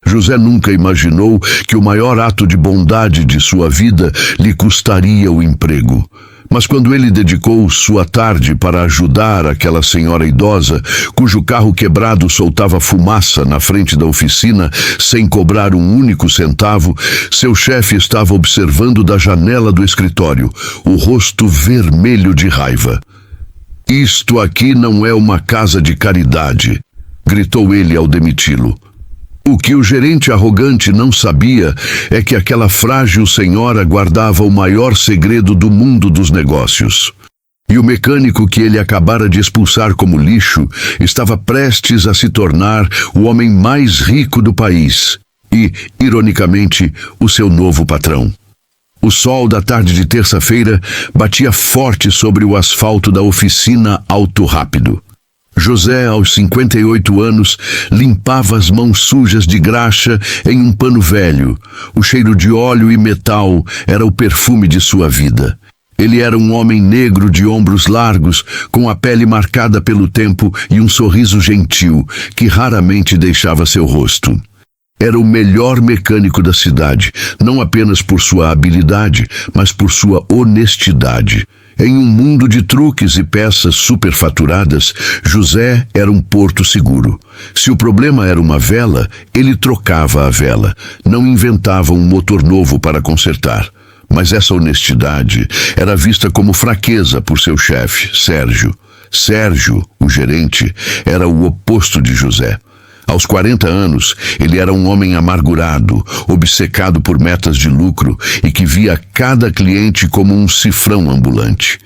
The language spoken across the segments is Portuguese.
José nunca imaginou que o maior ato de bondade de sua vida lhe custaria o emprego. Mas quando ele dedicou sua tarde para ajudar aquela senhora idosa, cujo carro quebrado soltava fumaça na frente da oficina sem cobrar um único centavo, seu chefe estava observando da janela do escritório, o rosto vermelho de raiva. "Isto aqui não é uma casa de caridade", gritou ele ao demiti-lo. O que o gerente arrogante não sabia é que aquela frágil senhora guardava o maior segredo do mundo dos negócios. E o mecânico que ele acabara de expulsar como lixo estava prestes a se tornar o homem mais rico do país e, ironicamente, o seu novo patrão. O sol da tarde de terça-feira batia forte sobre o asfalto da oficina Auto Rápido. José, aos 58 anos, limpava as mãos sujas de graxa em um pano velho. O cheiro de óleo e metal era o perfume de sua vida. Ele era um homem negro de ombros largos, com a pele marcada pelo tempo e um sorriso gentil, que raramente deixava seu rosto. Era o melhor mecânico da cidade, não apenas por sua habilidade, mas por sua honestidade. Em um mundo de truques e peças superfaturadas, José era um porto seguro. Se o problema era uma vela, ele trocava a vela, não inventava um motor novo para consertar. Mas essa honestidade era vista como fraqueza por seu chefe, Sérgio. Sérgio, o gerente, era o oposto de José. Aos 40 anos, ele era um homem amargurado, obcecado por metas de lucro e que via cada cliente como um cifrão ambulante.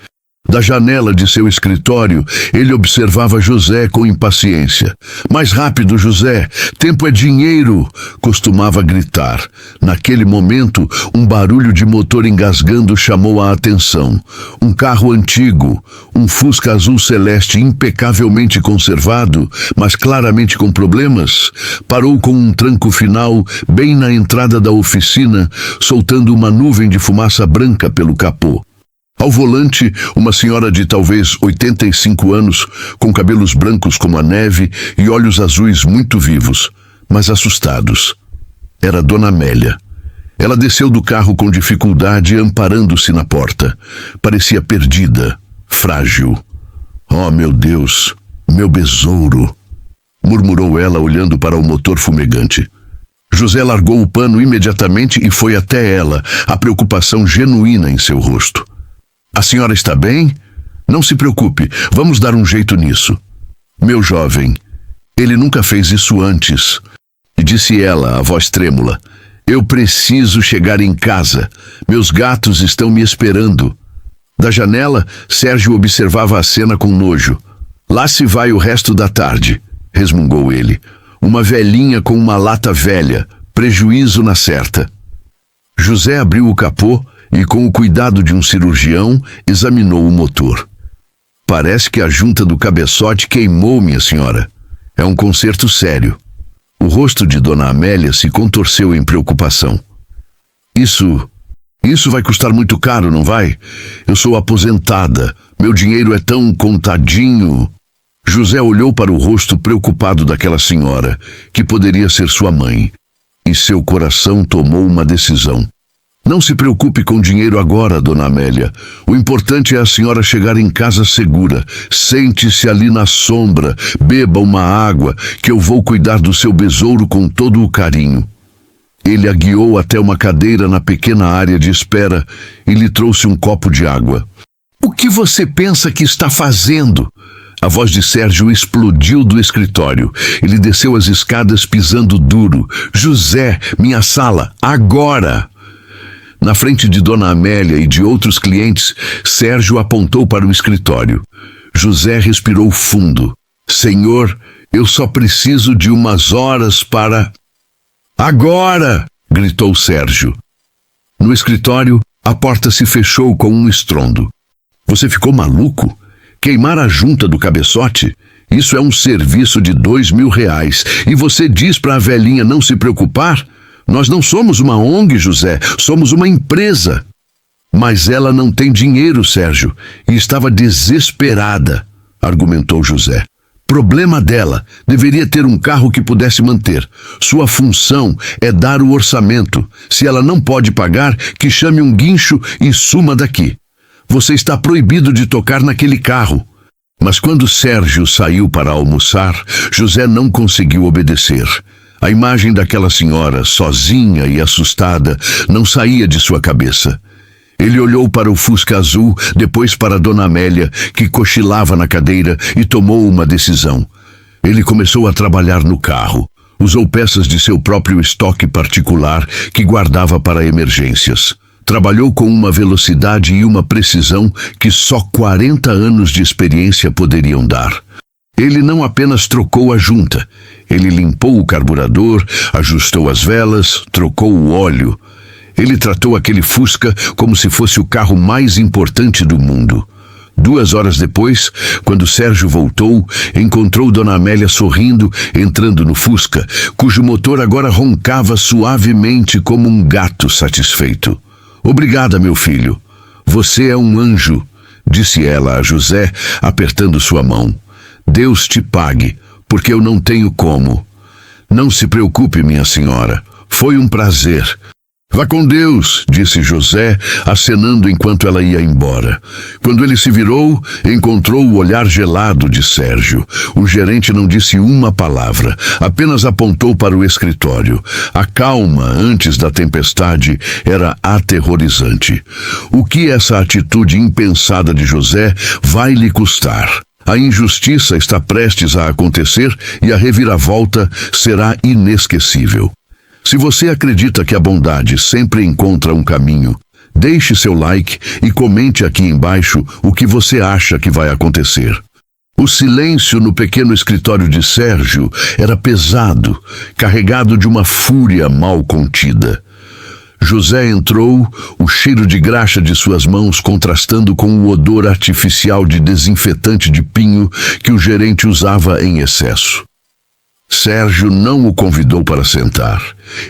Da janela de seu escritório, ele observava José com impaciência. "Mais rápido, José! Tempo é dinheiro!" costumava gritar. Naquele momento, um barulho de motor engasgando chamou a atenção. Um carro antigo, um Fusca azul celeste impecavelmente conservado, mas claramente com problemas, parou com um tranco final bem na entrada da oficina, soltando uma nuvem de fumaça branca pelo capô. Ao volante, uma senhora de talvez 85 anos, com cabelos brancos como a neve e olhos azuis muito vivos, mas assustados. Era Dona Amélia. Ela desceu do carro com dificuldade, amparando-se na porta. Parecia perdida, frágil. "Oh, meu Deus, meu besouro!" murmurou ela, olhando para o motor fumegante. José largou o pano imediatamente e foi até ela, a preocupação genuína em seu rosto. "A senhora está bem? Não se preocupe, vamos dar um jeito nisso." "Meu jovem, ele nunca fez isso antes", disse ela, a voz trêmula. "Eu preciso chegar em casa. Meus gatos estão me esperando." Da janela, Sérgio observava a cena com nojo. "Lá se vai o resto da tarde", resmungou ele. "Uma velhinha com uma lata velha, prejuízo na certa." José abriu o capô e, com o cuidado de um cirurgião, examinou o motor. "Parece que a junta do cabeçote queimou, minha senhora. É um conserto sério." O rosto de Dona Amélia se contorceu em preocupação. Isso vai custar muito caro, não vai? Eu sou aposentada. Meu dinheiro é tão contadinho." José olhou para o rosto preocupado daquela senhora, que poderia ser sua mãe, e seu coração tomou uma decisão. "Não se preocupe com dinheiro agora, Dona Amélia. O importante é a senhora chegar em casa segura. Sente-se ali na sombra, beba uma água, que eu vou cuidar do seu besouro com todo o carinho." Ele a guiou até uma cadeira na pequena área de espera e lhe trouxe um copo de água. "O que você pensa que está fazendo?" A voz de Sérgio explodiu do escritório. Ele desceu as escadas pisando duro. "José, minha sala, agora!" Na frente de Dona Amélia e de outros clientes, Sérgio apontou para o escritório. José respirou fundo. "Senhor, eu só preciso de umas horas para..." "Agora!" gritou Sérgio. No escritório, a porta se fechou com um estrondo. "Você ficou maluco? Queimar a junta do cabeçote? Isso é um serviço de R$2.000. E você diz para a velhinha não se preocupar? Nós não somos uma ONG, José, somos uma empresa." "Mas ela não tem dinheiro, Sérgio, e estava desesperada", argumentou José. Problema dela. Deveria ter um carro que pudesse manter. Sua função é dar o orçamento. Se ela não pode pagar, que chame um guincho e suma daqui. Você está proibido de tocar naquele carro. Mas quando Sérgio saiu para almoçar, José não conseguiu obedecer. A imagem daquela senhora, sozinha e assustada, não saía de sua cabeça. Ele olhou para o Fusca azul, depois para Dona Amélia, que cochilava na cadeira, e tomou uma decisão. Ele começou a trabalhar no carro. Usou peças de seu próprio estoque particular que guardava para emergências. Trabalhou com uma velocidade e uma precisão que só 40 anos de experiência poderiam dar. Ele não apenas trocou a junta. Ele limpou o carburador, ajustou as velas, trocou o óleo. Ele tratou aquele Fusca como se fosse o carro mais importante do mundo. 2 horas depois, quando Sérgio voltou, encontrou Dona Amélia sorrindo, entrando no Fusca, cujo motor agora roncava suavemente como um gato satisfeito. "Obrigada, meu filho. Você é um anjo", disse ela a José, apertando sua mão. "Deus te pague, porque eu não tenho como." "Não se preocupe, minha senhora. Foi um prazer." "Vá com Deus", disse José, acenando enquanto ela ia embora. Quando ele se virou, encontrou o olhar gelado de Sérgio. O gerente não disse uma palavra, apenas apontou para o escritório. A calma antes da tempestade era aterrorizante. O que essa atitude impensada de José vai lhe custar? A injustiça está prestes a acontecer e a reviravolta será inesquecível. Se você acredita que a bondade sempre encontra um caminho, deixe seu like e comente aqui embaixo o que você acha que vai acontecer. O silêncio no pequeno escritório de Sérgio era pesado, carregado de uma fúria mal contida. José entrou, o cheiro de graxa de suas mãos contrastando com o odor artificial de desinfetante de pinho que o gerente usava em excesso. Sérgio não o convidou para sentar.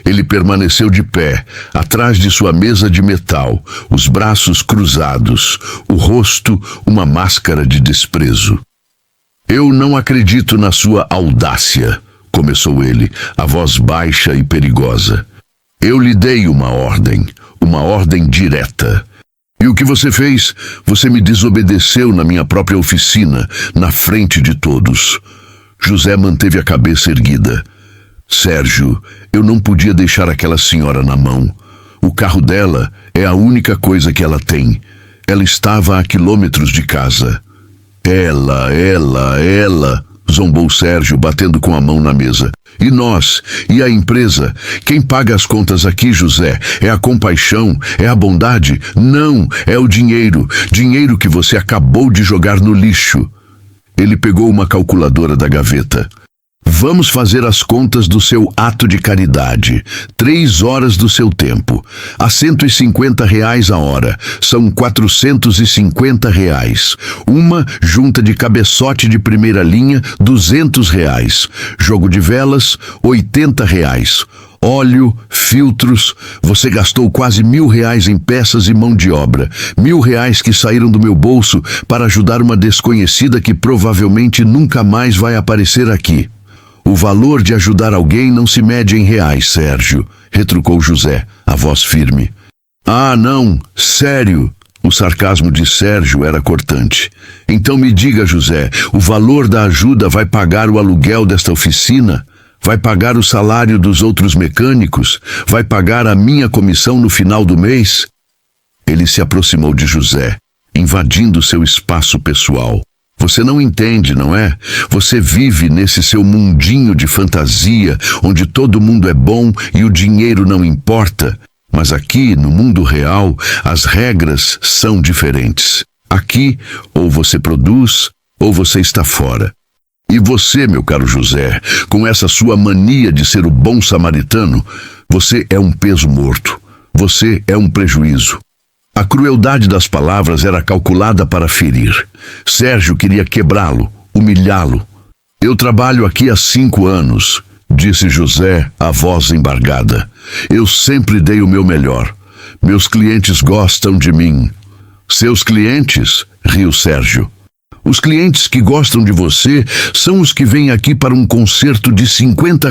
Ele permaneceu de pé, atrás de sua mesa de metal, os braços cruzados, o rosto uma máscara de desprezo. "Eu não acredito na sua audácia", começou ele, a voz baixa e perigosa. "Eu lhe dei uma ordem direta. E o que você fez? Você me desobedeceu na minha própria oficina, na frente de todos." José manteve a cabeça erguida. "Sérgio, eu não podia deixar aquela senhora na mão. O carro dela é a única coisa que ela tem. Ela estava a quilômetros de casa." Ela, zombou Sérgio, batendo com a mão na mesa. "E nós? E a empresa? Quem paga as contas aqui, José? É a compaixão? É a bondade? Não, é o dinheiro. Dinheiro que você acabou de jogar no lixo." Ele pegou uma calculadora da gaveta. "Vamos fazer as contas do seu ato de caridade. 3 horas do seu tempo. A R$150 a hora. São R$450. Uma junta de cabeçote de primeira linha, R$200. Jogo de velas, R$80. Óleo, filtros, você gastou quase R$1.000 em peças e mão de obra. R$1.000 que saíram do meu bolso para ajudar uma desconhecida que provavelmente nunca mais vai aparecer aqui." "O valor de ajudar alguém não se mede em reais, Sérgio", retrucou José, a voz firme. "Ah, não, sério." O sarcasmo de Sérgio era cortante. "Então me diga, José, o valor da ajuda vai pagar o aluguel desta oficina? Vai pagar o salário dos outros mecânicos? Vai pagar a minha comissão no final do mês?" Ele se aproximou de José, invadindo seu espaço pessoal. "Você não entende, não é? Você vive nesse seu mundinho de fantasia, onde todo mundo é bom e o dinheiro não importa. Mas aqui, no mundo real, as regras são diferentes. Aqui, ou você produz, ou você está fora. E você, meu caro José, com essa sua mania de ser o bom samaritano, você é um peso morto. Você é um prejuízo." A crueldade das palavras era calculada para ferir. Sérgio queria quebrá-lo, humilhá-lo. "Eu trabalho aqui há 5 anos, disse José, a voz embargada. "Eu sempre dei o meu melhor. Meus clientes gostam de mim." "Seus clientes?" riu Sérgio. Os clientes que gostam de você são os que vêm aqui para um concerto de R$ 50,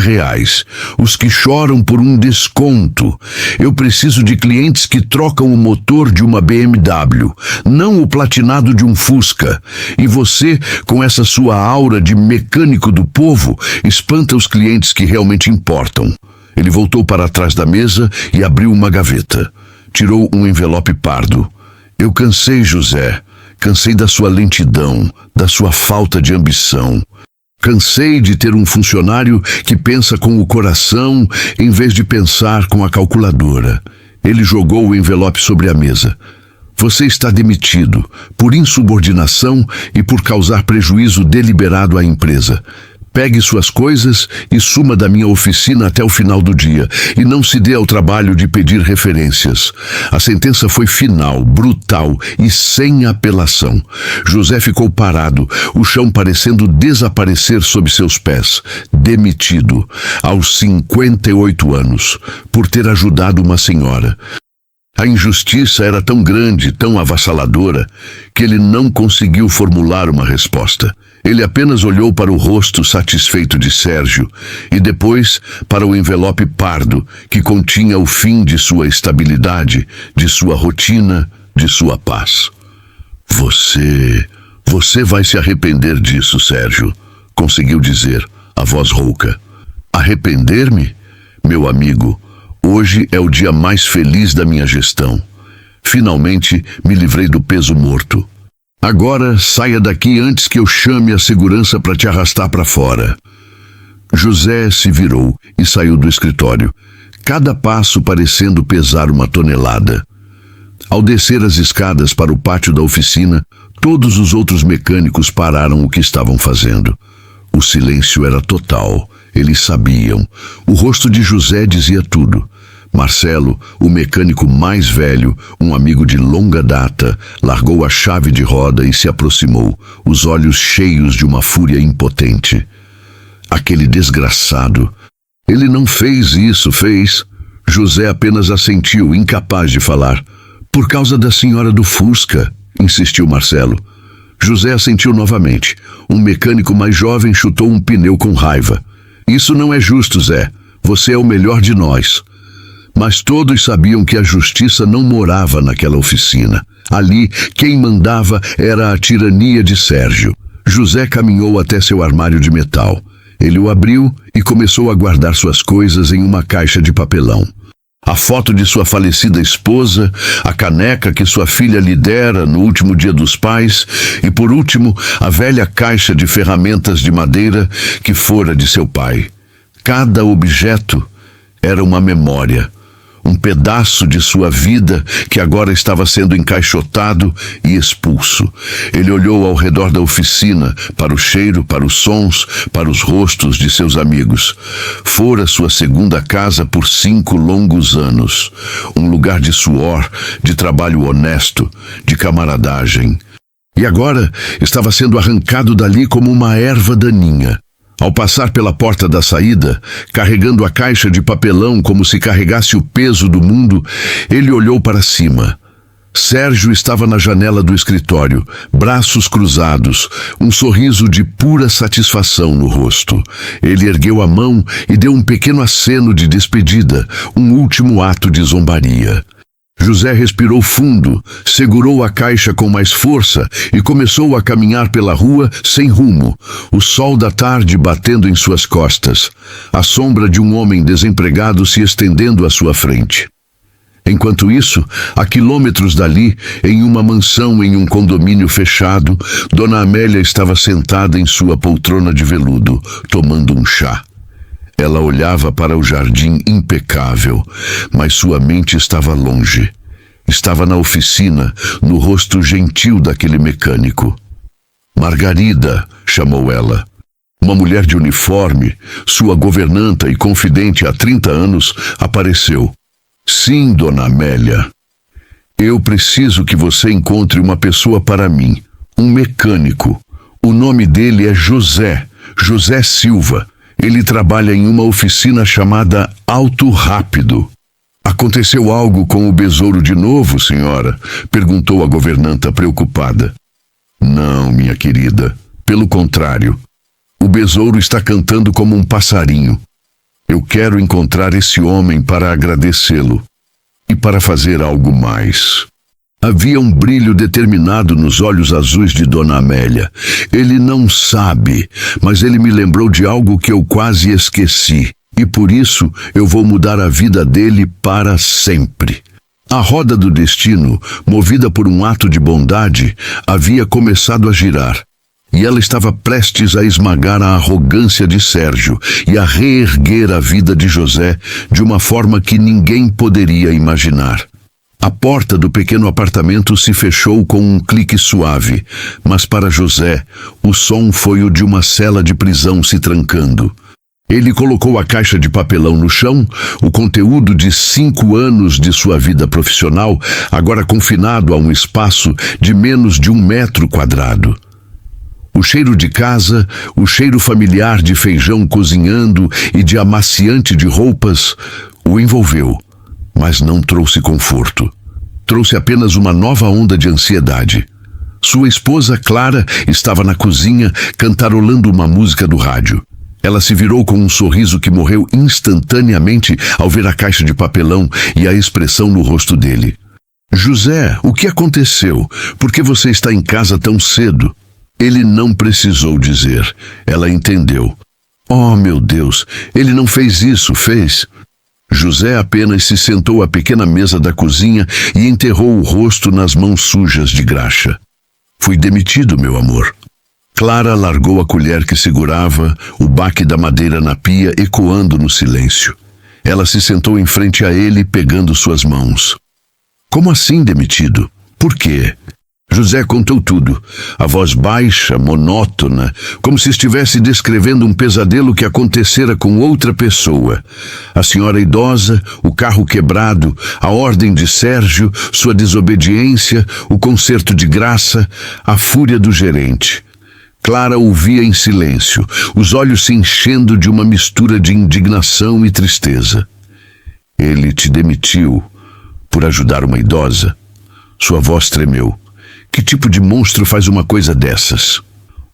os que choram por um desconto. Eu preciso de clientes que trocam o motor de uma BMW, não o platinado de um Fusca. E você, com essa sua aura de mecânico do povo, espanta os clientes que realmente importam. Ele voltou para trás da mesa e abriu uma gaveta. Tirou um envelope pardo. Eu cansei, José. Cansei da sua lentidão, da sua falta de ambição. Cansei de ter um funcionário que pensa com o coração em vez de pensar com a calculadora. Ele jogou o envelope sobre a mesa. Você está demitido por insubordinação e por causar prejuízo deliberado à empresa. Pegue suas coisas e suma da minha oficina até o final do dia, e não se dê ao trabalho de pedir referências. A sentença foi final, brutal e sem apelação. José ficou parado, o chão parecendo desaparecer sob seus pés, demitido, aos 58 anos, por ter ajudado uma senhora. A injustiça era tão grande, tão avassaladora, que ele não conseguiu formular uma resposta. Ele apenas olhou para o rosto satisfeito de Sérgio e depois para o envelope pardo que continha o fim de sua estabilidade, de sua rotina, de sua paz. Você vai se arrepender disso, Sérgio, conseguiu dizer, a voz rouca. Arrepender-me? Meu amigo, hoje é o dia mais feliz da minha gestão. Finalmente me livrei do peso morto. Agora saia daqui antes que eu chame a segurança para te arrastar para fora. José se virou e saiu do escritório, cada passo parecendo pesar uma tonelada. Ao descer as escadas para o pátio da oficina, todos os outros mecânicos pararam o que estavam fazendo. O silêncio era total, eles sabiam. O rosto de José dizia tudo. Marcelo, o mecânico mais velho, um amigo de longa data, largou a chave de roda e se aproximou, os olhos cheios de uma fúria impotente. Aquele desgraçado. Ele não fez isso, fez? José apenas assentiu, incapaz de falar. Por causa da senhora do Fusca, insistiu Marcelo. José assentiu novamente. Um mecânico mais jovem chutou um pneu com raiva. Isso não é justo, Zé. Você é o melhor de nós. Mas todos sabiam que a justiça não morava naquela oficina. Ali, quem mandava era a tirania de Sérgio. José caminhou até seu armário de metal. Ele o abriu e começou a guardar suas coisas em uma caixa de papelão. A foto de sua falecida esposa, a caneca que sua filha lhe dera no último dia dos pais e, por último, a velha caixa de ferramentas de madeira que fora de seu pai. Cada objeto era uma memória. Um pedaço de sua vida que agora estava sendo encaixotado e expulso. Ele olhou ao redor da oficina, para o cheiro, para os sons, para os rostos de seus amigos. Fora sua segunda casa por 5 longos anos. Um lugar de suor, de trabalho honesto, de camaradagem. E agora estava sendo arrancado dali como uma erva daninha. Ao passar pela porta da saída, carregando a caixa de papelão como se carregasse o peso do mundo, ele olhou para cima. Sérgio estava na janela do escritório, braços cruzados, um sorriso de pura satisfação no rosto. Ele ergueu a mão e deu um pequeno aceno de despedida, um último ato de zombaria. José respirou fundo, segurou a caixa com mais força e começou a caminhar pela rua sem rumo, o sol da tarde batendo em suas costas, a sombra de um homem desempregado se estendendo à sua frente. Enquanto isso, a quilômetros dali, em uma mansão em um condomínio fechado, Dona Amélia estava sentada em sua poltrona de veludo, tomando um chá. Ela olhava para o jardim impecável, mas sua mente estava longe. Estava na oficina, no rosto gentil daquele mecânico. Margarida, chamou ela. Uma mulher de uniforme, sua governanta e confidente há 30 anos, apareceu. Sim, Dona Amélia. Eu preciso que você encontre uma pessoa para mim, um mecânico. O nome dele é José Silva. Ele trabalha em uma oficina chamada Auto Rápido. Aconteceu algo com o besouro de novo, senhora? Perguntou a governanta preocupada. Não, minha querida. Pelo contrário. O besouro está cantando como um passarinho. Eu quero encontrar esse homem para agradecê-lo e para fazer algo mais. Havia um brilho determinado nos olhos azuis de Dona Amélia. Ele não sabe, mas ele me lembrou de algo que eu quase esqueci. E por isso eu vou mudar a vida dele para sempre. A roda do destino, movida por um ato de bondade, havia começado a girar. E ela estava prestes a esmagar a arrogância de Sérgio e a reerguer a vida de José de uma forma que ninguém poderia imaginar. A porta do pequeno apartamento se fechou com um clique suave, mas para José, o som foi o de uma cela de prisão se trancando. Ele colocou a caixa de papelão no chão, o conteúdo de 5 anos de sua vida profissional, agora confinado a um espaço de menos de 1 metro quadrado. O cheiro de casa, o cheiro familiar de feijão cozinhando e de amaciante de roupas o envolveu, mas não trouxe conforto. Trouxe apenas uma nova onda de ansiedade. Sua esposa, Clara, estava na cozinha cantarolando uma música do rádio. Ela se virou com um sorriso que morreu instantaneamente ao ver a caixa de papelão e a expressão no rosto dele. José, o que aconteceu? Por que você está em casa tão cedo? Ele não precisou dizer. Ela entendeu. Oh, meu Deus, ele não fez isso, fez? José apenas se sentou à pequena mesa da cozinha e enterrou o rosto nas mãos sujas de graxa. Fui demitido, meu amor. Clara largou a colher que segurava, o baque da madeira na pia ecoando no silêncio. Ela se sentou em frente a ele, pegando suas mãos. Como assim demitido? Por quê? José contou tudo, a voz baixa, monótona, como se estivesse descrevendo um pesadelo que acontecera com outra pessoa. A senhora idosa, o carro quebrado, a ordem de Sérgio, sua desobediência, o concerto de graça, a fúria do gerente. Clara ouvia em silêncio, os olhos se enchendo de uma mistura de indignação e tristeza. Ele te demitiu por ajudar uma idosa? Sua voz tremeu. Que tipo de monstro faz uma coisa dessas?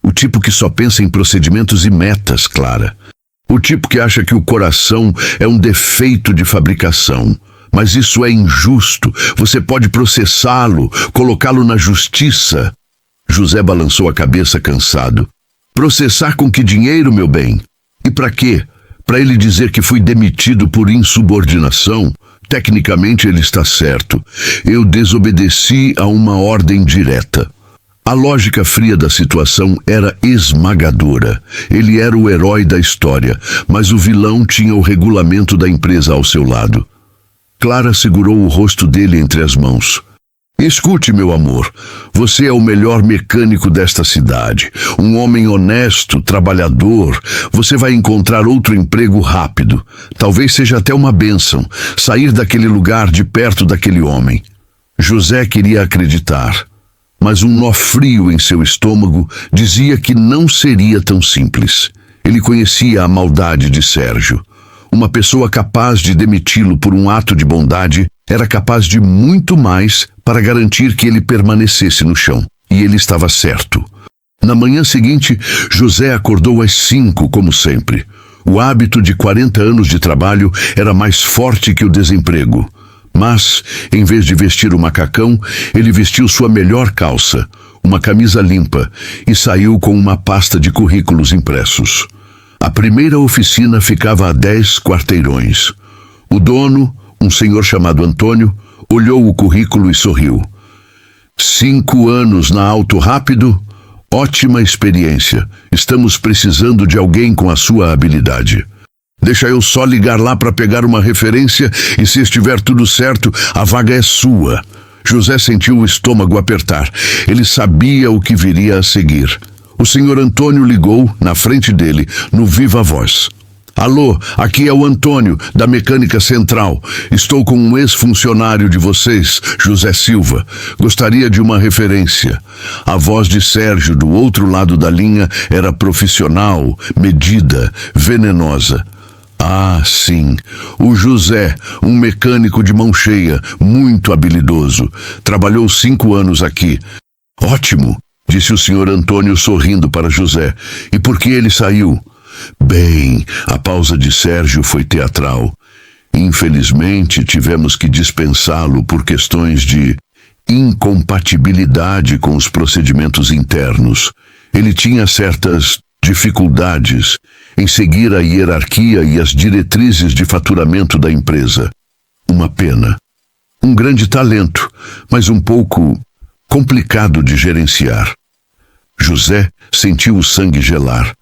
O tipo que só pensa em procedimentos e metas, Clara. O tipo que acha que o coração é um defeito de fabricação. Mas isso é injusto. Você pode processá-lo, colocá-lo na justiça. José balançou a cabeça cansado. Processar com que dinheiro, meu bem? E para quê? Para ele dizer que fui demitido por insubordinação? Tecnicamente ele está certo. Eu desobedeci a uma ordem direta. A lógica fria da situação era esmagadora. Ele era o herói da história, mas o vilão tinha o regulamento da empresa ao seu lado. Clara segurou o rosto dele entre as mãos. Escute, meu amor, você é o melhor mecânico desta cidade, um homem honesto, trabalhador. Você vai encontrar outro emprego rápido. Talvez seja até uma bênção, sair daquele lugar de perto daquele homem. José queria acreditar, mas um nó frio em seu estômago dizia que não seria tão simples. Ele conhecia a maldade de Sérgio. Uma pessoa capaz de demiti-lo por um ato de bondade era capaz de muito mais para garantir que ele permanecesse no chão. E ele estava certo. Na manhã seguinte, José acordou às 5, como sempre. O hábito de 40 anos de trabalho era mais forte que o desemprego. Mas, em vez de vestir o macacão, ele vestiu sua melhor calça, uma camisa limpa, e saiu com uma pasta de currículos impressos. A primeira oficina ficava a 10 quarteirões. O dono, um senhor chamado Antônio, olhou o currículo e sorriu. 5 anos na Auto Rápido? Ótima experiência. Estamos precisando de alguém com a sua habilidade. Deixa eu só ligar lá para pegar uma referência e, se estiver tudo certo, a vaga é sua. José sentiu o estômago apertar. Ele sabia o que viria a seguir. O senhor Antônio ligou, na frente dele, no viva voz. Alô, aqui é o Antônio, da Mecânica Central. Estou com um ex-funcionário de vocês, José Silva. Gostaria de uma referência. A voz de Sérgio, do outro lado da linha, era profissional, medida, venenosa. Ah, sim. O José, um mecânico de mão cheia, muito habilidoso. Trabalhou 5 anos aqui. Ótimo. disse o senhor Antônio sorrindo para José. E por que ele saiu? Bem, a pausa de Sérgio foi teatral. Infelizmente, tivemos que dispensá-lo por questões de incompatibilidade com os procedimentos internos. Ele tinha certas dificuldades em seguir a hierarquia e as diretrizes de faturamento da empresa. Uma pena. Um grande talento, mas um pouco complicado de gerenciar. José sentiu o sangue gelar.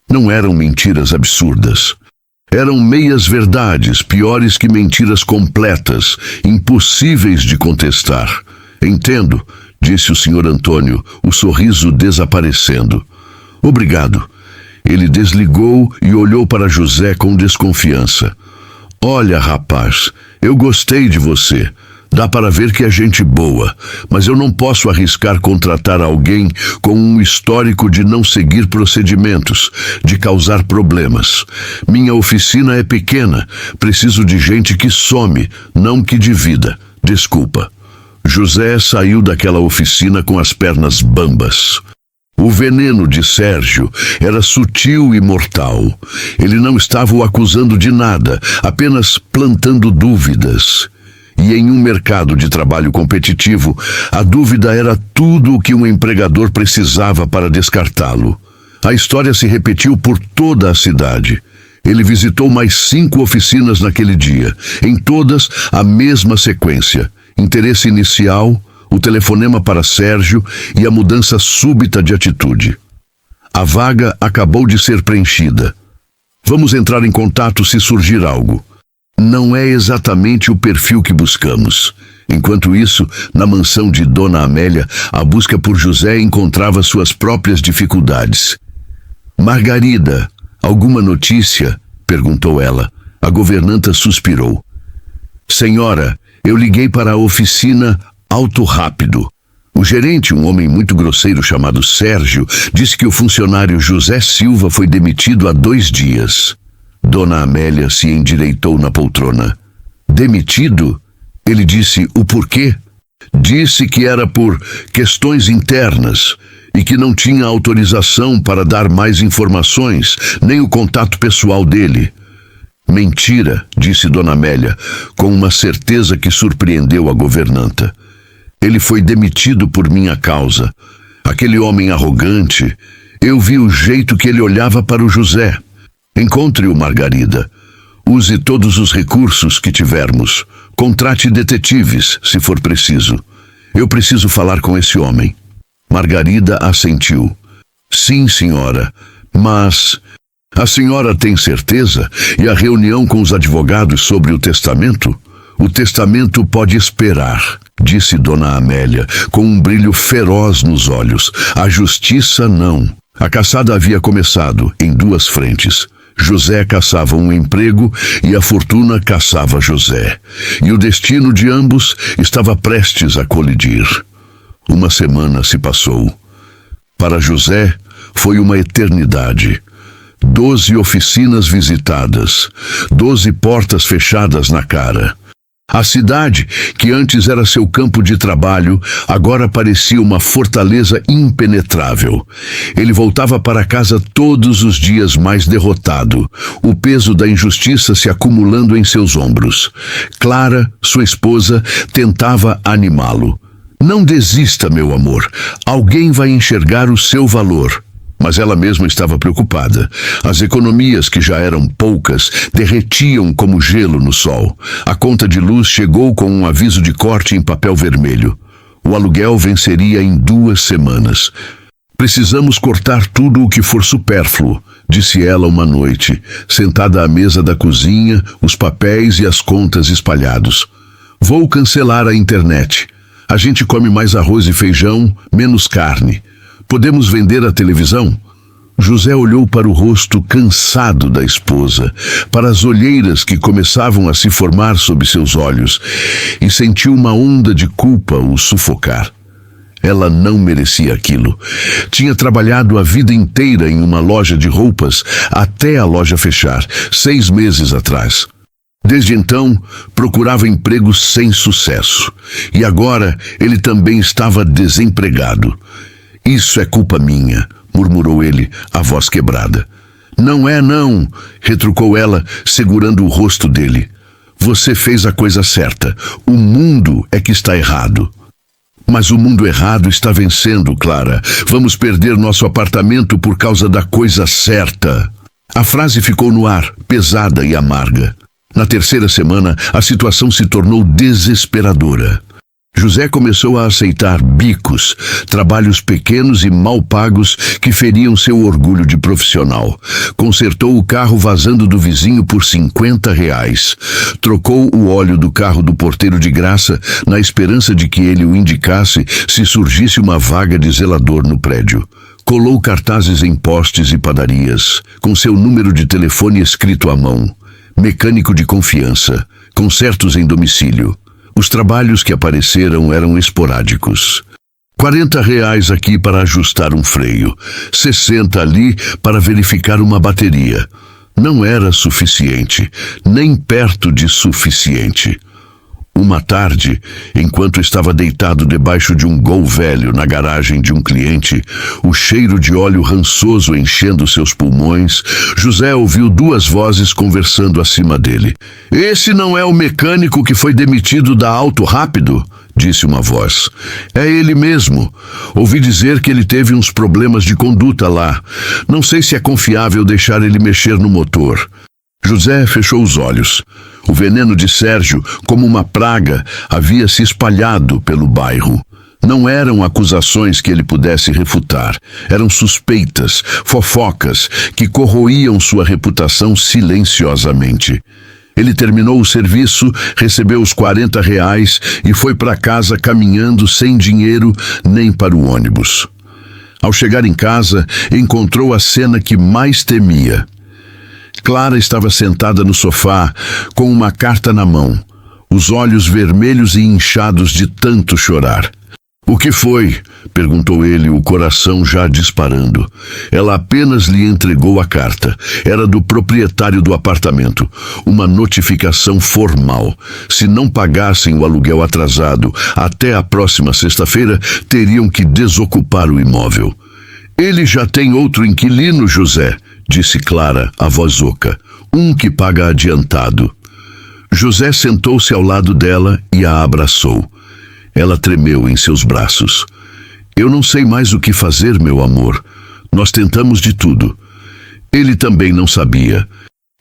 Não eram mentiras absurdas. Eram meias-verdades, piores que mentiras completas, impossíveis de contestar. Entendo, disse o senhor Antônio, o sorriso desaparecendo. Obrigado. Ele desligou e olhou para José com desconfiança. Olha, rapaz, eu gostei de você. Dá para ver que é gente boa, mas eu não posso arriscar contratar alguém com um histórico de não seguir procedimentos, de causar problemas. Minha oficina é pequena, preciso de gente que some, não que divida. Desculpa. José saiu daquela oficina com as pernas bambas. O veneno de Sérgio era sutil e mortal. Ele não estava o acusando de nada, apenas plantando dúvidas. E em um mercado de trabalho competitivo, a dúvida era tudo o que um empregador precisava para descartá-lo. A história se repetiu por toda a cidade. Ele visitou mais 5 oficinas naquele dia, em todas a mesma sequência. Interesse inicial, o telefonema para Sérgio e a mudança súbita de atitude. A vaga acabou de ser preenchida. Vamos entrar em contato se surgir algo. Não é exatamente o perfil que buscamos. Enquanto isso, na mansão de Dona Amélia, a busca por José encontrava suas próprias dificuldades. Margarida, alguma notícia? Perguntou ela. A governanta suspirou. Senhora, eu liguei para a oficina Auto Rápido. O gerente, um homem muito grosseiro chamado Sérgio, disse que o funcionário José Silva foi demitido há 2 dias. Dona Amélia se endireitou na poltrona. Demitido? Ele disse o porquê. Disse que era por questões internas e que não tinha autorização para dar mais informações, nem o contato pessoal dele. Mentira, disse Dona Amélia, com uma certeza que surpreendeu a governanta. Ele foi demitido por minha causa. Aquele homem arrogante, eu vi o jeito que ele olhava para o José. Encontre-o, Margarida. Use todos os recursos que tivermos. Contrate detetives, se for preciso. Eu preciso falar com esse homem. Margarida assentiu. Sim, senhora, mas... A senhora tem certeza? E a reunião com os advogados sobre o testamento? O testamento pode esperar, disse Dona Amélia, com um brilho feroz nos olhos. A justiça não. A caçada havia começado em 2 frentes. José caçava um emprego e a fortuna caçava José. E o destino de ambos estava prestes a colidir. Uma semana se passou. Para José, foi uma eternidade. 12 oficinas visitadas, 12 portas fechadas na cara. A cidade, que antes era seu campo de trabalho, agora parecia uma fortaleza impenetrável. Ele voltava para casa todos os dias mais derrotado, o peso da injustiça se acumulando em seus ombros. Clara, sua esposa, tentava animá-lo. Não desista, meu amor. Alguém vai enxergar o seu valor. Mas ela mesma estava preocupada. As economias, que já eram poucas, derretiam como gelo no sol. A conta de luz chegou com um aviso de corte em papel vermelho. O aluguel venceria em 2 semanas. Precisamos cortar tudo o que for supérfluo, disse ela uma noite, sentada à mesa da cozinha, os papéis e as contas espalhados. Vou cancelar a internet. A gente come mais arroz e feijão, menos carne. Podemos vender a televisão? José olhou para o rosto cansado da esposa, para as olheiras que começavam a se formar sob seus olhos, e sentiu uma onda de culpa o sufocar. Ela não merecia aquilo. Tinha trabalhado a vida inteira em uma loja de roupas, até a loja fechar, 6 meses atrás. Desde então, procurava emprego sem sucesso. E agora, ele também estava desempregado. Isso é culpa minha, murmurou ele, a voz quebrada. Não é, não, retrucou ela, segurando o rosto dele. Você fez a coisa certa. O mundo é que está errado. Mas o mundo errado está vencendo, Clara. Vamos perder nosso apartamento por causa da coisa certa. A frase ficou no ar, pesada e amarga. Na terceira semana, a situação se tornou desesperadora. José começou a aceitar bicos, trabalhos pequenos e mal pagos que feriam seu orgulho de profissional. Consertou o carro vazando do vizinho por R$ 50. Trocou o óleo do carro do porteiro de graça na esperança de que ele o indicasse se surgisse uma vaga de zelador no prédio. Colou cartazes em postes e padarias, com seu número de telefone escrito à mão. Mecânico de confiança, consertos em domicílio. Os trabalhos que apareceram eram esporádicos. R$ 40 aqui para ajustar um freio, 60 ali para verificar uma bateria. Não era suficiente, nem perto de suficiente. Uma tarde, enquanto estava deitado debaixo de um Gol velho na garagem de um cliente, o cheiro de óleo rançoso enchendo seus pulmões, José ouviu duas vozes conversando acima dele. Esse não é o mecânico que foi demitido da Auto Rápido? Disse uma voz. É ele mesmo. Ouvi dizer que ele teve uns problemas de conduta lá. Não sei se é confiável deixar ele mexer no motor. José fechou os olhos. O veneno de Sérgio, como uma praga, havia se espalhado pelo bairro. Não eram acusações que ele pudesse refutar. Eram suspeitas, fofocas, que corroíam sua reputação silenciosamente. Ele terminou o serviço, recebeu os R$ 40 e foi para casa caminhando sem dinheiro nem para o ônibus. Ao chegar em casa, encontrou a cena que mais temia. Clara estava sentada no sofá, com uma carta na mão, os olhos vermelhos e inchados de tanto chorar. O que foi? Perguntou ele, o coração já disparando. Ela apenas lhe entregou a carta. Era do proprietário do apartamento. Uma notificação formal. Se não pagassem o aluguel atrasado até a próxima sexta-feira, teriam que desocupar o imóvel. Ele já tem outro inquilino, José, disse Clara, a voz oca. Um que paga adiantado. José sentou-se ao lado dela e a abraçou. Ela tremeu em seus braços. Eu não sei mais o que fazer, meu amor. Nós tentamos de tudo. Ele também não sabia.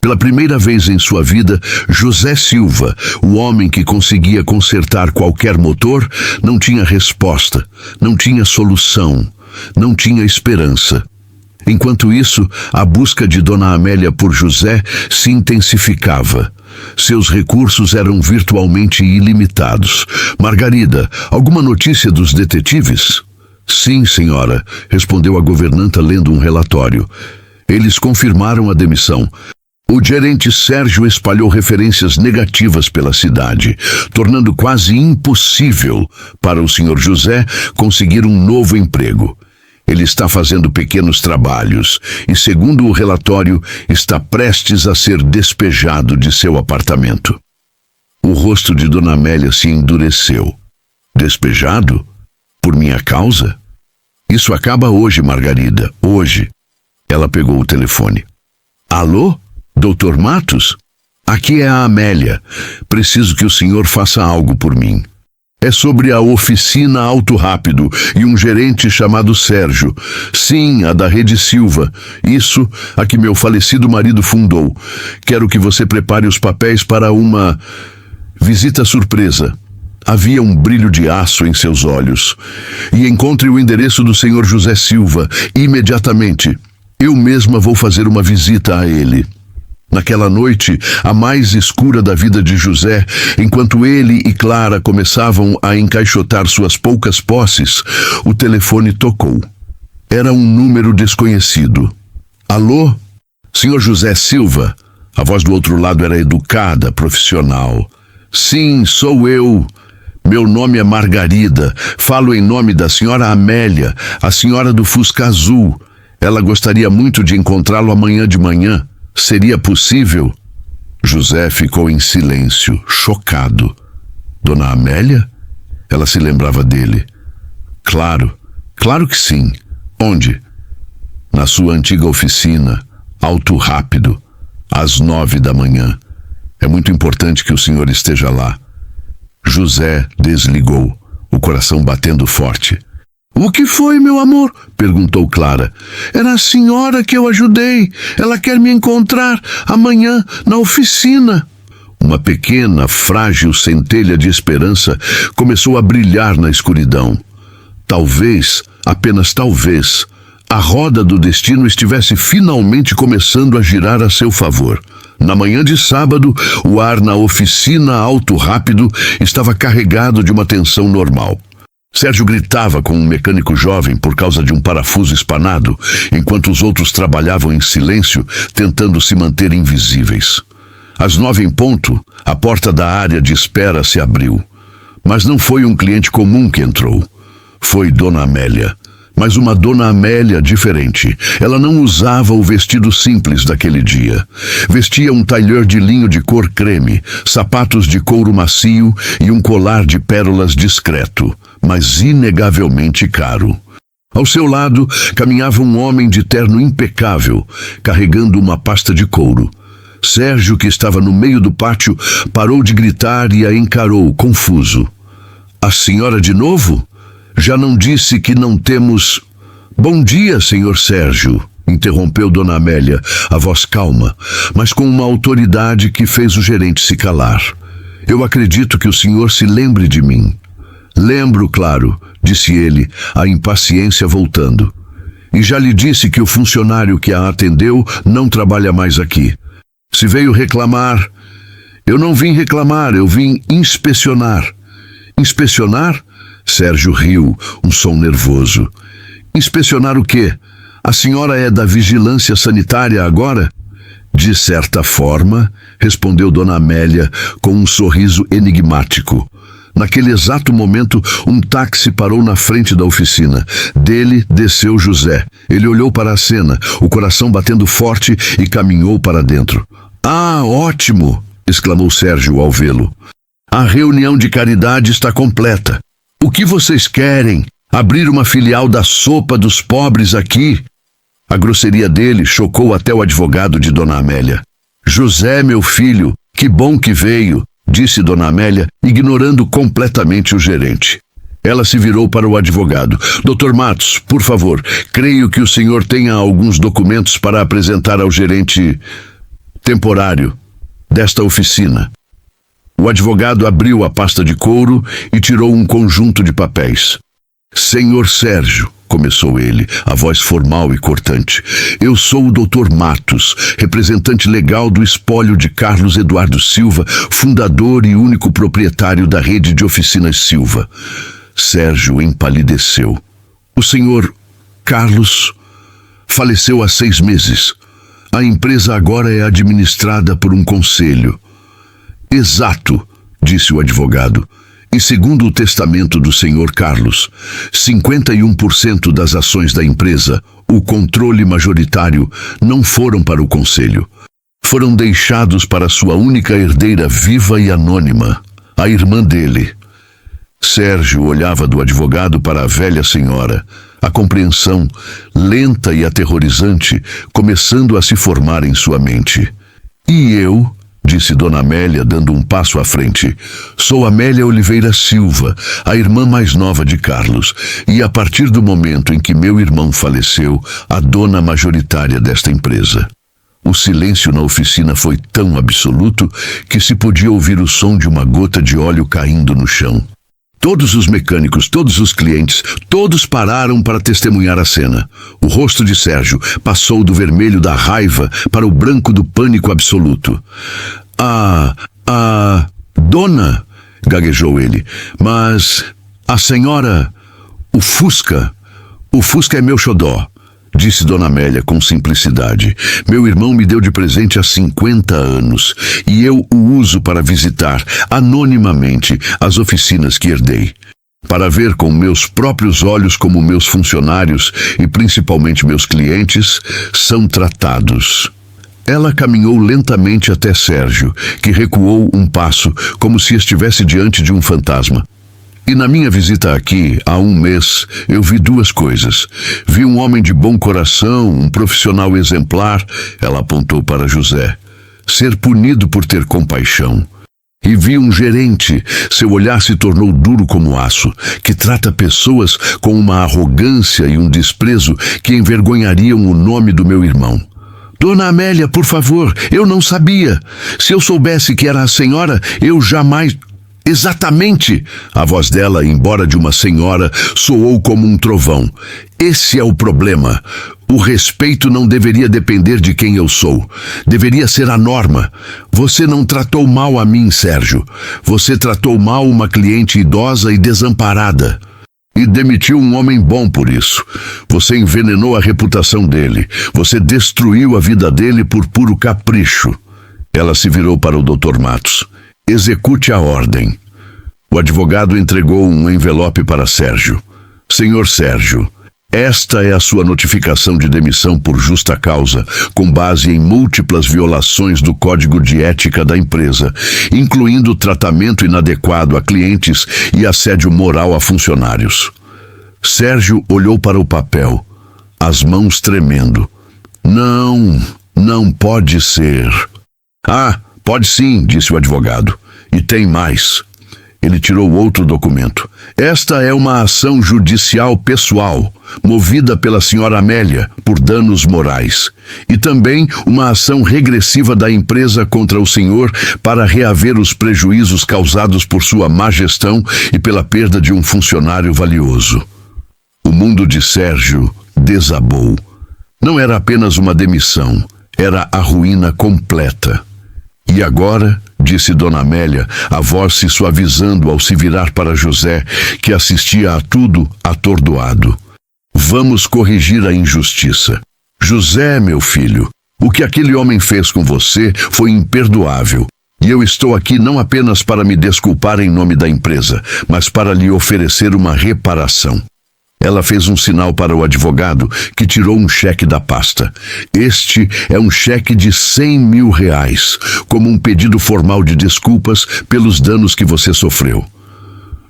Pela primeira vez em sua vida, José Silva, o homem que conseguia consertar qualquer motor, não tinha resposta, não tinha solução, não tinha esperança. Enquanto isso, a busca de Dona Amélia por José se intensificava. Seus recursos eram virtualmente ilimitados. Margarida, alguma notícia dos detetives? Sim, senhora, respondeu a governanta lendo um relatório. Eles confirmaram a demissão. O gerente Sérgio espalhou referências negativas pela cidade, tornando quase impossível para o senhor José conseguir um novo emprego. Ele está fazendo pequenos trabalhos e, segundo o relatório, está prestes a ser despejado de seu apartamento. O rosto de Dona Amélia se endureceu. Despejado? Por minha causa? Isso acaba hoje, Margarida, hoje. Ela pegou o telefone. Alô? Doutor Matos? Aqui é a Amélia. Preciso que o senhor faça algo por mim. É sobre a oficina Auto Rápido e um gerente chamado Sérgio. Sim, a da Rede Silva. Isso, a que meu falecido marido fundou. Quero que você prepare os papéis para uma visita surpresa. Havia um brilho de aço em seus olhos. E encontre o endereço do senhor José Silva, imediatamente. Eu mesma vou fazer uma visita a ele. Naquela noite, a mais escura da vida de José, enquanto ele e Clara começavam a encaixotar suas poucas posses, o telefone tocou. Era um número desconhecido. Alô? Senhor José Silva? A voz do outro lado era educada, profissional. Sim, sou eu. Meu nome é Margarida. Falo em nome da senhora Amélia, a senhora do Fusca Azul. Ela gostaria muito de encontrá-lo amanhã de manhã. Seria possível? José ficou em silêncio, chocado. Dona Amélia? Ela se lembrava dele. Claro, Claro que sim. Onde? Na sua antiga oficina, Auto Rápido, às 9 da manhã. É muito importante que o senhor esteja lá. José desligou, o coração batendo forte. O que foi, meu amor? Perguntou Clara. Era a senhora que eu ajudei. Ela quer me encontrar amanhã na oficina. Uma pequena, frágil centelha de esperança começou a brilhar na escuridão. Talvez, apenas talvez, a roda do destino estivesse finalmente começando a girar a seu favor. Na manhã de sábado, o ar na oficina Auto Rápido estava carregado de uma tensão normal. Sérgio gritava com um mecânico jovem por causa de um parafuso espanado, enquanto os outros trabalhavam em silêncio, tentando se manter invisíveis. Às 9 em ponto, a porta da área de espera se abriu. Mas não foi um cliente comum que entrou. Foi Dona Amélia. Mas uma Dona Amélia diferente. Ela não usava o vestido simples daquele dia. Vestia um tailleur de linho de cor creme, sapatos de couro macio e um colar de pérolas discreto, mas inegavelmente caro. Ao seu lado, caminhava um homem de terno impecável, carregando uma pasta de couro. Sérgio, que estava no meio do pátio, parou de gritar e a encarou, confuso. A senhora de novo? Já não disse que não temos... Bom dia, senhor Sérgio, interrompeu Dona Amélia, a voz calma, mas com uma autoridade que fez o gerente se calar. Eu acredito que o senhor se lembre de mim. Lembro, claro, disse ele, a impaciência voltando. E já lhe disse que o funcionário que a atendeu não trabalha mais aqui. Se veio reclamar... Eu não vim reclamar, eu vim inspecionar. Inspecionar? Sérgio riu, um som nervoso. Inspecionar o quê? A senhora é da vigilância sanitária agora? De certa forma, respondeu Dona Amélia com um sorriso enigmático. Naquele exato momento, um táxi parou na frente da oficina. Dele desceu José. Ele olhou para a cena, o coração batendo forte, e caminhou para dentro. Ah, ótimo! Exclamou Sérgio ao vê-lo. A reunião de caridade está completa. O que vocês querem? Abrir uma filial da sopa dos pobres aqui? A grosseria dele chocou até o advogado de Dona Amélia. José, meu filho, que bom que veio, disse Dona Amélia, ignorando completamente o gerente. Ela se virou para o advogado. Dr. Matos, por favor, creio que o senhor tenha alguns documentos para apresentar ao gerente temporário desta oficina. O advogado abriu a pasta de couro e tirou um conjunto de papéis. Senhor Sérgio, começou ele, a voz formal e cortante, eu sou o Dr. Matos, representante legal do espólio de Carlos Eduardo Silva, fundador e único proprietário da rede de oficinas Silva. Sérgio empalideceu. O senhor Carlos faleceu há 6 meses. A empresa agora é administrada por um conselho. Exato, disse o advogado. E segundo o testamento do senhor Carlos, 51% das ações da empresa, o controle majoritário, não foram para o conselho. Foram deixados para sua única herdeira viva e anônima, a irmã dele. Sérgio olhava do advogado para a velha senhora, a compreensão, lenta e aterrorizante, começando a se formar em sua mente. E eu... disse Dona Amélia, dando um passo à frente. Sou Amélia Oliveira Silva, a irmã mais nova de Carlos, e a partir do momento em que meu irmão faleceu, a dona majoritária desta empresa. O silêncio na oficina foi tão absoluto que se podia ouvir o som de uma gota de óleo caindo no chão. Todos os mecânicos, todos os clientes, todos pararam para testemunhar a cena. O rosto de Sérgio passou do vermelho da raiva para o branco do pânico absoluto. Dona, gaguejou ele, mas a senhora... O Fusca é meu xodó, disse Dona Amélia com simplicidade. Meu irmão me deu de presente há 50 anos e eu o uso para visitar, anonimamente, as oficinas que herdei. Para ver com meus próprios olhos como meus funcionários e principalmente meus clientes são tratados. Ela caminhou lentamente até Sérgio, que recuou um passo, como se estivesse diante de um fantasma. E na minha visita aqui, há um mês, eu vi duas coisas. Vi um homem de bom coração, um profissional exemplar, ela apontou para José, ser punido por ter compaixão. E vi um gerente, seu olhar se tornou duro como aço, que trata pessoas com uma arrogância e um desprezo que envergonhariam o nome do meu irmão. Dona Amélia, por favor, eu não sabia. Se eu soubesse que era a senhora, eu jamais... Exatamente! A voz dela, embora de uma senhora, soou como um trovão. Esse é o problema. O respeito não deveria depender de quem eu sou. Deveria ser a norma. Você não tratou mal a mim, Sérgio. Você tratou mal uma cliente idosa e desamparada. E demitiu um homem bom por isso. Você envenenou a reputação dele. Você destruiu a vida dele por puro capricho. Ela se virou para o Dr. Matos. Execute a ordem. O advogado entregou um envelope para Sérgio. Senhor Sérgio, esta é a sua notificação de demissão por justa causa, com base em múltiplas violações do Código de Ética da empresa, incluindo tratamento inadequado a clientes e assédio moral a funcionários. Sérgio olhou para o papel, as mãos tremendo. Não pode ser. Ah, pode sim, disse o advogado. E tem mais. Ele tirou outro documento. Esta é uma ação judicial pessoal, movida pela senhora Amélia, por danos morais. E também uma ação regressiva da empresa contra o senhor para reaver os prejuízos causados por sua má gestão e pela perda de um funcionário valioso. O mundo de Sérgio desabou. Não era apenas uma demissão, era a ruína completa. E agora, disse Dona Amélia, a voz se suavizando ao se virar para José, que assistia a tudo atordoado. Vamos corrigir a injustiça. José, meu filho, o que aquele homem fez com você foi imperdoável. E eu estou aqui não apenas para me desculpar em nome da empresa, mas para lhe oferecer uma reparação. Ela fez um sinal para o advogado, que tirou um cheque da pasta. Este é um cheque de R$100.000, como um pedido formal de desculpas pelos danos que você sofreu.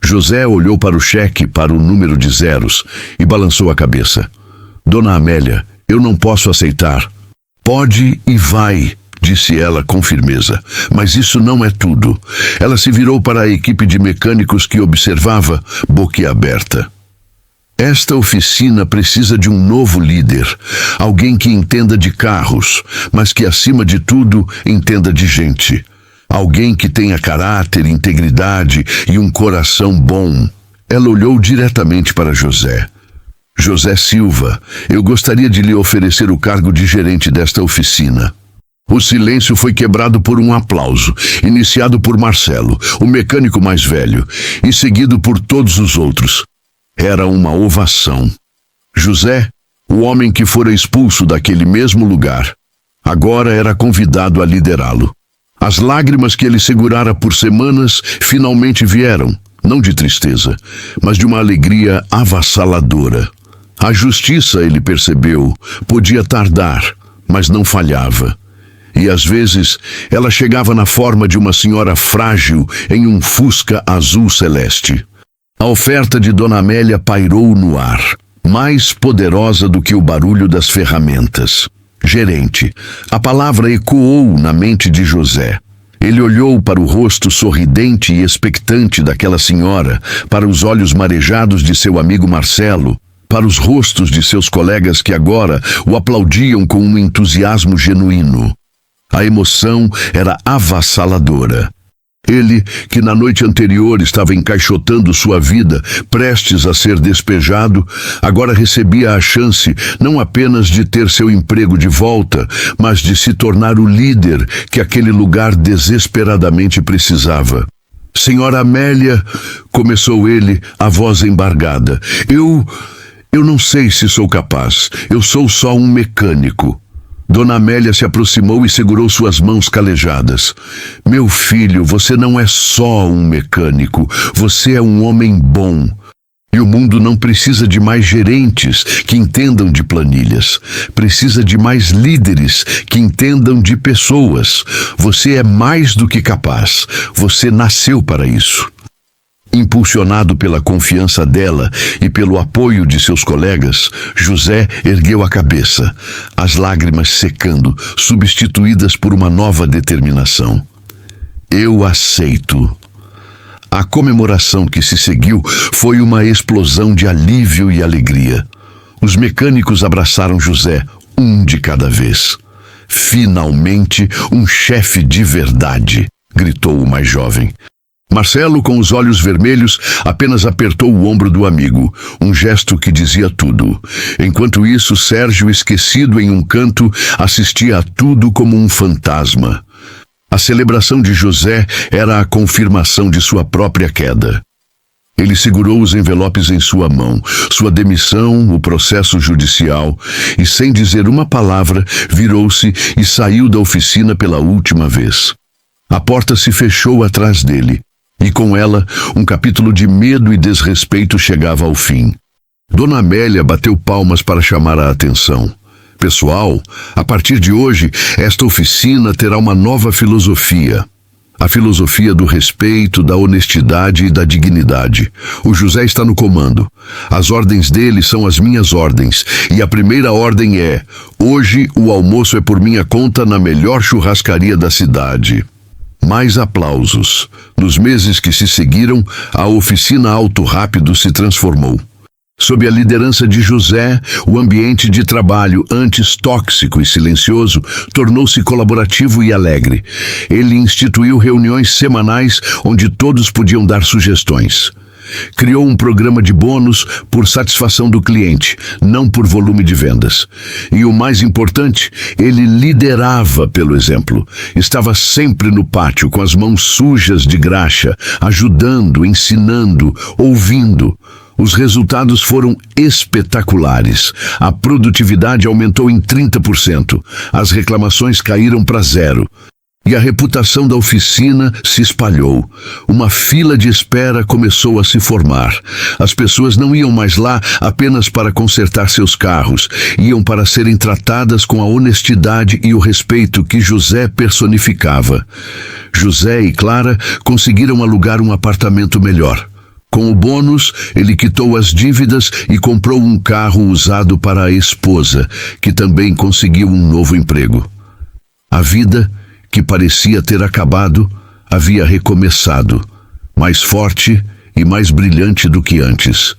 José olhou para o cheque, para o número de zeros, e balançou a cabeça. Dona Amélia, eu não posso aceitar. Pode e vai, disse ela com firmeza, mas isso não é tudo. Ela se virou para a equipe de mecânicos que observava, boquiaberta. Esta oficina precisa de um novo líder, alguém que entenda de carros, mas que, acima de tudo, entenda de gente. Alguém que tenha caráter, integridade e um coração bom. Ela olhou diretamente para José. José Silva, eu gostaria de lhe oferecer o cargo de gerente desta oficina. O silêncio foi quebrado por um aplauso, iniciado por Marcelo, o mecânico mais velho, e seguido por todos os outros. Era uma ovação. José, o homem que fora expulso daquele mesmo lugar, agora era convidado a liderá-lo. As lágrimas que ele segurara por semanas finalmente vieram, não de tristeza, mas de uma alegria avassaladora. A justiça, ele percebeu, podia tardar, mas não falhava. E às vezes ela chegava na forma de uma senhora frágil em um Fusca azul celeste. A oferta de Dona Amélia pairou no ar, mais poderosa do que o barulho das ferramentas. Gerente. A palavra ecoou na mente de José. Ele olhou para o rosto sorridente e expectante daquela senhora, para os olhos marejados de seu amigo Marcelo, para os rostos de seus colegas que agora o aplaudiam com um entusiasmo genuíno. A emoção era avassaladora. Ele, que na noite anterior estava encaixotando sua vida, prestes a ser despejado, agora recebia a chance não apenas de ter seu emprego de volta, mas de se tornar o líder que aquele lugar desesperadamente precisava. Senhora Amélia, começou ele, a voz embargada, eu não sei se sou capaz, eu sou só um mecânico. Dona Amélia se aproximou e segurou suas mãos calejadas. Meu filho, você não é só um mecânico, você é um homem bom. E o mundo não precisa de mais gerentes que entendam de planilhas. Precisa de mais líderes que entendam de pessoas. Você é mais do que capaz. Você nasceu para isso. Impulsionado pela confiança dela e pelo apoio de seus colegas, José ergueu a cabeça, as lágrimas secando, substituídas por uma nova determinação. Eu aceito. A comemoração que se seguiu foi uma explosão de alívio e alegria. Os mecânicos abraçaram José, um de cada vez. Finalmente, um chefe de verdade, gritou o mais jovem. Marcelo, com os olhos vermelhos, apenas apertou o ombro do amigo, um gesto que dizia tudo. Enquanto isso, Sérgio, esquecido em um canto, assistia a tudo como um fantasma. A celebração de José era a confirmação de sua própria queda. Ele segurou os envelopes em sua mão, sua demissão, o processo judicial, e sem dizer uma palavra, virou-se e saiu da oficina pela última vez. A porta se fechou atrás dele. E com ela, um capítulo de medo e desrespeito chegava ao fim. Dona Amélia bateu palmas para chamar a atenção. Pessoal, a partir de hoje, esta oficina terá uma nova filosofia. A filosofia do respeito, da honestidade e da dignidade. O José está no comando. As ordens dele são as minhas ordens. E a primeira ordem é: hoje o almoço é por minha conta na melhor churrascaria da cidade. Mais aplausos. Nos meses que se seguiram, a oficina Auto Rápido se transformou. Sob a liderança de José, o ambiente de trabalho, antes tóxico e silencioso, tornou-se colaborativo e alegre. Ele instituiu reuniões semanais onde todos podiam dar sugestões. Criou um programa de bônus por satisfação do cliente, não por volume de vendas. E o mais importante, ele liderava pelo exemplo. Estava sempre no pátio com as mãos sujas de graxa, ajudando, ensinando, ouvindo. Os resultados foram espetaculares. A produtividade aumentou em 30%. As reclamações caíram para zero. E a reputação da oficina se espalhou. Uma fila de espera começou a se formar. As pessoas não iam mais lá apenas para consertar seus carros. Iam para serem tratadas com a honestidade e o respeito que José personificava. José e Clara conseguiram alugar um apartamento melhor. Com o bônus, ele quitou as dívidas e comprou um carro usado para a esposa, que também conseguiu um novo emprego. A vida, que parecia ter acabado, havia recomeçado, mais forte e mais brilhante do que antes.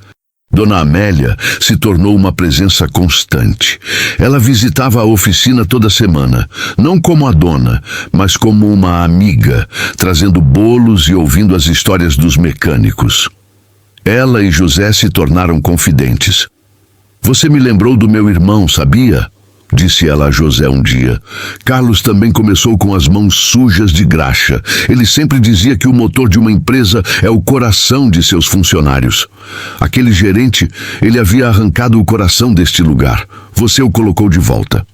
Dona Amélia se tornou uma presença constante. Ela visitava a oficina toda semana, não como a dona, mas como uma amiga, trazendo bolos e ouvindo as histórias dos mecânicos. Ela e José se tornaram confidentes. Você me lembrou do meu irmão, sabia? Disse ela a José um dia. Carlos também começou com as mãos sujas de graxa. Ele sempre dizia que o motor de uma empresa é o coração de seus funcionários. Aquele gerente, ele havia arrancado o coração deste lugar. Você o colocou de volta.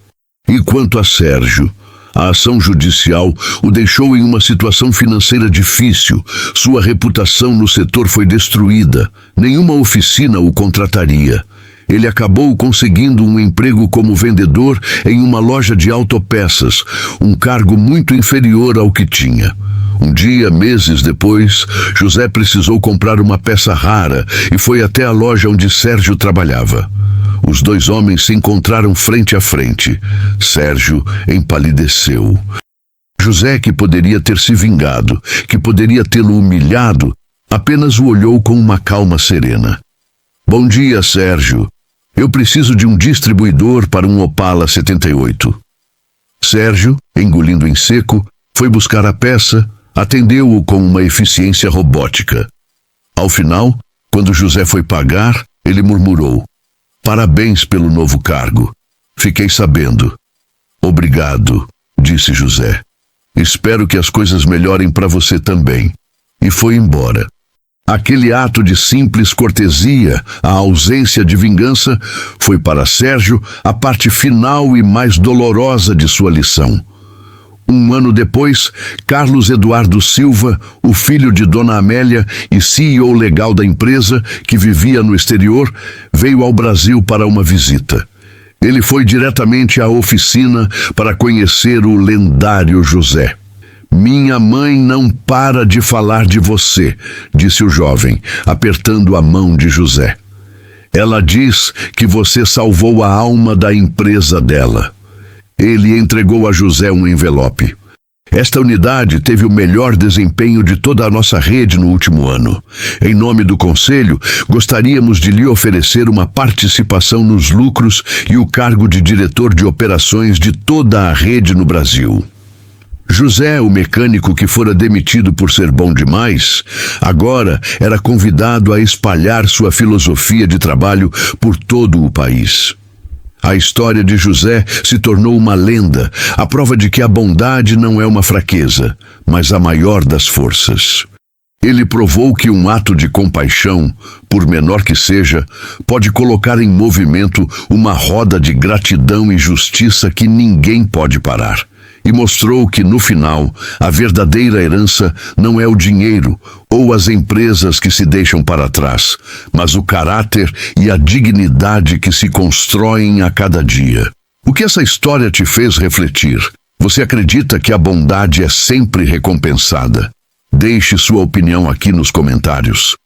E quanto a Sérgio, a ação judicial o deixou em uma situação financeira difícil. Sua reputação no setor foi destruída. Nenhuma oficina o contrataria. Ele acabou conseguindo um emprego como vendedor em uma loja de autopeças, um cargo muito inferior ao que tinha. Um dia, meses depois, José precisou comprar uma peça rara e foi até a loja onde Sérgio trabalhava. Os dois homens se encontraram frente a frente. Sérgio empalideceu. José, que poderia ter se vingado, que poderia tê-lo humilhado, apenas o olhou com uma calma serena. Bom dia, Sérgio. Eu preciso de um distribuidor para um Opala 78. Sérgio, engolindo em seco, foi buscar a peça, atendeu-o com uma eficiência robótica. Ao final, quando José foi pagar, ele murmurou: Parabéns pelo novo cargo. Fiquei sabendo. Obrigado, disse José. Espero que as coisas melhorem para você também. E foi embora. Aquele ato de simples cortesia, a ausência de vingança, foi para Sérgio a parte final e mais dolorosa de sua lição. Um ano depois, Carlos Eduardo Silva, o filho de Dona Amélia e CEO legal da empresa, que vivia no exterior, veio ao Brasil para uma visita. Ele foi diretamente à oficina para conhecer o lendário José. Minha mãe não para de falar de você, disse o jovem, apertando a mão de José. Ela diz que você salvou a alma da empresa dela. Ele entregou a José um envelope. Esta unidade teve o melhor desempenho de toda a nossa rede no último ano. Em nome do Conselho, gostaríamos de lhe oferecer uma participação nos lucros e o cargo de diretor de operações de toda a rede no Brasil. José, o mecânico que fora demitido por ser bom demais, agora era convidado a espalhar sua filosofia de trabalho por todo o país. A história de José se tornou uma lenda, a prova de que a bondade não é uma fraqueza, mas a maior das forças. Ele provou que um ato de compaixão, por menor que seja, pode colocar em movimento uma roda de gratidão e justiça que ninguém pode parar. E mostrou que, no final, a verdadeira herança não é o dinheiro ou as empresas que se deixam para trás, mas o caráter e a dignidade que se constroem a cada dia. O que essa história te fez refletir? Você acredita que a bondade é sempre recompensada? Deixe sua opinião aqui nos comentários.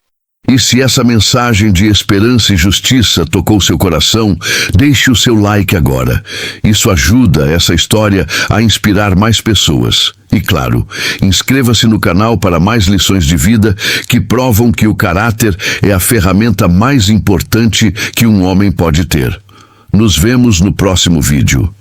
E se essa mensagem de esperança e justiça tocou seu coração, deixe o seu like agora. Isso ajuda essa história a inspirar mais pessoas. E claro, inscreva-se no canal para mais lições de vida que provam que o caráter é a ferramenta mais importante que um homem pode ter. Nos vemos no próximo vídeo.